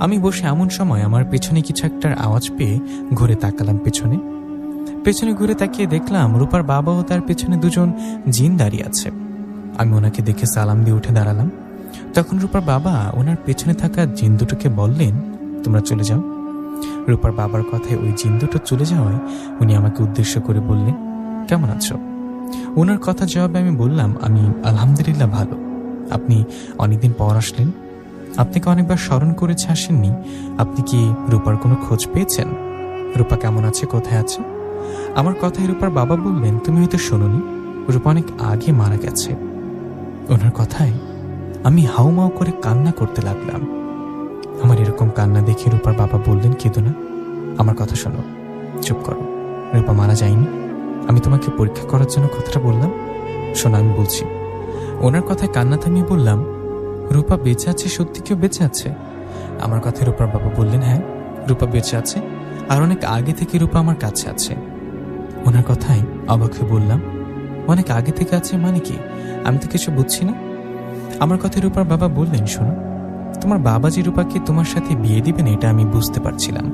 আমি বসে এমন সময় আমার পেছনে কিছু একটার আওয়াজ পেয়ে ঘুরে তাকালাম। পেছনে ঘুরে তাকিয়ে দেখলাম রূপার বাবা ও তার পেছনে দুজন জিন দাঁড়িয়ে আছে। আমি ওনাকে দেখে সালাম দিয়ে উঠে দাঁড়ালাম। তখন রূপার বাবা ওনার পেছনে থাকা জিন দুটোকে বললেন, তোমরা চলে যাও। রূপার বাবার কথায় ওই জিন দুটো চলে যাওয়ায় উনি আমাকে উদ্দেশ্য করে বললেন, কেমন আছো? ওনার কথা জবাবে আমি বললাম, আমি আলহামদুলিল্লাহ ভালো। আপনি অনেকদিন পর আসলেন, আপনাকে অনেকবার স্মরণ করেছে, আসেননি। আপনি কি রূপার কোনো খোঁজ পেয়েছেন? রূপা কেমন আছে, কোথায় আছে? আমার কথায় রূপার বাবা বললেন, তুমি হয়তো শোনোনি, রূপা অনেক আগে মারা গেছে। ওনার কথায় আমি হাউমাউ করে কান্না করতে লাগলাম। আমার এরকম কান্না দেখে রূপার বাবা বললেন, কেঁদো না, আমার কথা শোনো, চুপ করো, রূপা মারা যায়নি। আমি তোমাকে পরীক্ষা করার জন্য কথাটা বললাম, শোনো আমি বলছি। ওনার কথায় কান্না থামিয়ে বললাম, রূপা বেঁচে আছে? সত্যি কেউ বেঁচে আছে? আমার কথায় রূপার বাবা বললেন, হ্যাঁ, রূপা বেঁচে আছে, আর অনেক আগে থেকে রূপা আমার কাছে আছে। ওনার কথায় অবাক হয়ে বললাম, অনেক আগে থেকে আছে মানে কি? আমি তো কিছু বুঝছি না। আমার কথায় রূপার বাবা বললেন, শোনো, তোমার বাবা যে রূপাকে তোমার সাথে বিয়ে দিবেন এটা আমি বুঝতে পারছিলাম।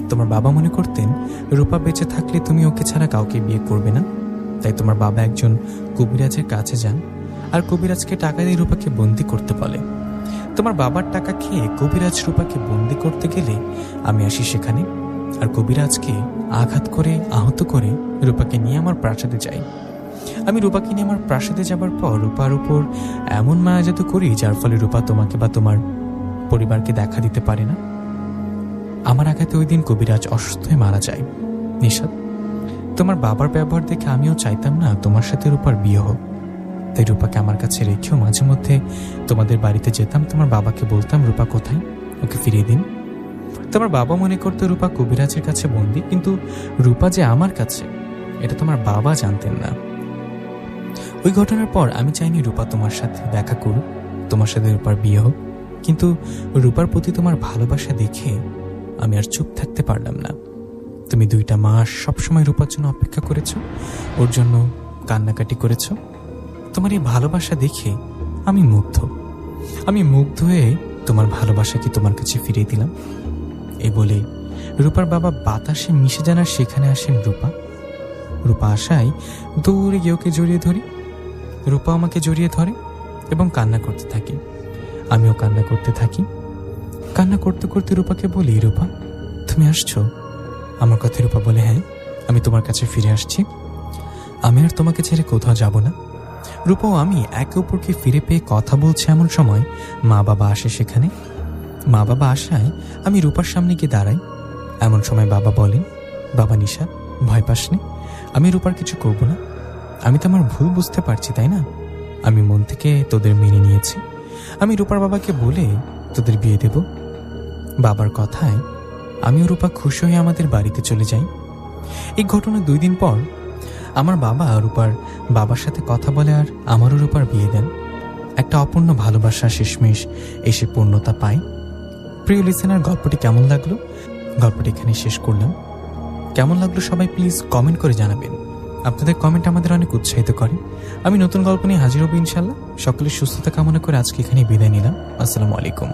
তোমার বাবা মনে করতেন রূপা বেঁচে থাকলে তুমি ওকে ছাড়া কাউকে বিয়ে করবে না। তাই তোমার বাবা একজন কবিরাজের কাছে যান, আর কবিরাজকে টাকা দিয়ে রূপাকে বন্দি করতে বলে। তোমার বাবার টাকা খেয়ে কবিরাজ রূপাকে বন্দি করতে গেলে আমি আসি সেখানে, আর কবিরাজকে আঘাত করে আহত করে রূপাকে নিয়ে আমার প্রাসাদে যাই। আমি রূপাকে নিয়ে আমার প্রাসাদে যাবার পর রূপার উপর এমন মায়া জাদু করি যার ফলে রূপা তোমাকে বা তোমার পরিবারকে দেখা দিতে পারে না। আমার আঘাতে ওই দিন কবিরাজ অসুস্থ হয়ে মারা যায়। নিশাত, তোমার বাবার ব্যবহার দেখে আমিও চাইতাম না তোমার সাথে রূপার বিয়ে হোক। তাই রূপাকে আমার কাছে রেখেও মাঝে মধ্যে তোমাদের বাড়িতে যেতাম। তোমার বাবাকে বলতাম, রূপা কোথায়, ওকে ফিরিয়ে দিন। তোমার বাবা মনে করতো রূপা কবিরাজের কাছে বন্দি, কিন্তু রূপা যে আমার কাছে এটা তোমার বাবা জানতেন না। ওই ঘটনার পর আমি চাইনি রূপা তোমার সাথে দেখা করুক, তোমার সাথে রূপার বিয়ে হোক, কিন্তু রূপার প্রতি তোমার ভালোবাসা দেখে আমি আর চুপ থাকতে পারলাম না। তুমি 2টা মাস সবসময় রূপার জন্য অপেক্ষা করেছ, ওর জন্য কান্নাকাটি করেছ। তোমার এই ভালোবাসা দেখে আমি মুগ্ধ হয়ে তোমার ভালোবাসাকে তোমার কাছে ফিরিয়ে দিলাম। এই বলে রূপার বাবা বাতাসে মিশে জানার সেখানে আসেন রূপা আসায় দৌড়ে গিয়ে ওকে জড়িয়ে ধরি। রূপা আমাকে জড়িয়ে ধরে এবং কান্না করতে থাকে। আমিও কান্না করতে থাকি। কান্না করতে করতে রূপাকে বলি, রূপা তুমি আসছো? আমার কথায় রূপা বলে, হ্যাঁ, আমি তোমার কাছে ফিরে আসছি, আমি আর তোমাকে ছেড়ে কোথাও যাব না। রূপা ও আমি একে অপরকে ফিরে পেয়ে কথা বলছে এমন সময় মা বাবা আসে সেখানে। মা বাবা আসায় আমি রূপার সামনে গিয়ে দাঁড়াই। এমন সময় বাবা বলেন, বাবা নিশা, ভয় পাসনি, আমি রূপার কিছু করব না। আমি তো আমার ভুল বুঝতে পারছি, তাই না? আমি মন থেকে তোদের মেনে নিয়েছি। আমি রূপার বাবাকে বলে তোদের বিয়ে দেব। বাবার কথায় আমিও রূপা খুশি হয়ে আমাদের বাড়িতে চলে যাই। এই ঘটনা 2 দিন পর আমার বাবা রূপার বাবার সাথে কথা বলে আর আমারও রূপার বিয়ে দেন। একটা অপূর্ণ ভালোবাসা শেষমেশ এসে পূর্ণতা পায়। প্রিয় লিসেনার, গল্পটি কেমন লাগলো? গল্পটি এখানে শেষ করলাম। কেমন লাগলো সবাই প্লিজ কমেন্ট করে জানাবেন। আপনাদের কমেন্ট আমাদের অনেক উৎসাহিত করে। আমি নতুন গল্প নিয়ে হাজির হব ইনশাল্লাহ। সকলের সুস্থতা কামনা করে আজকে এখানে বিদায় নিলাম। আসসালামু আলাইকুম।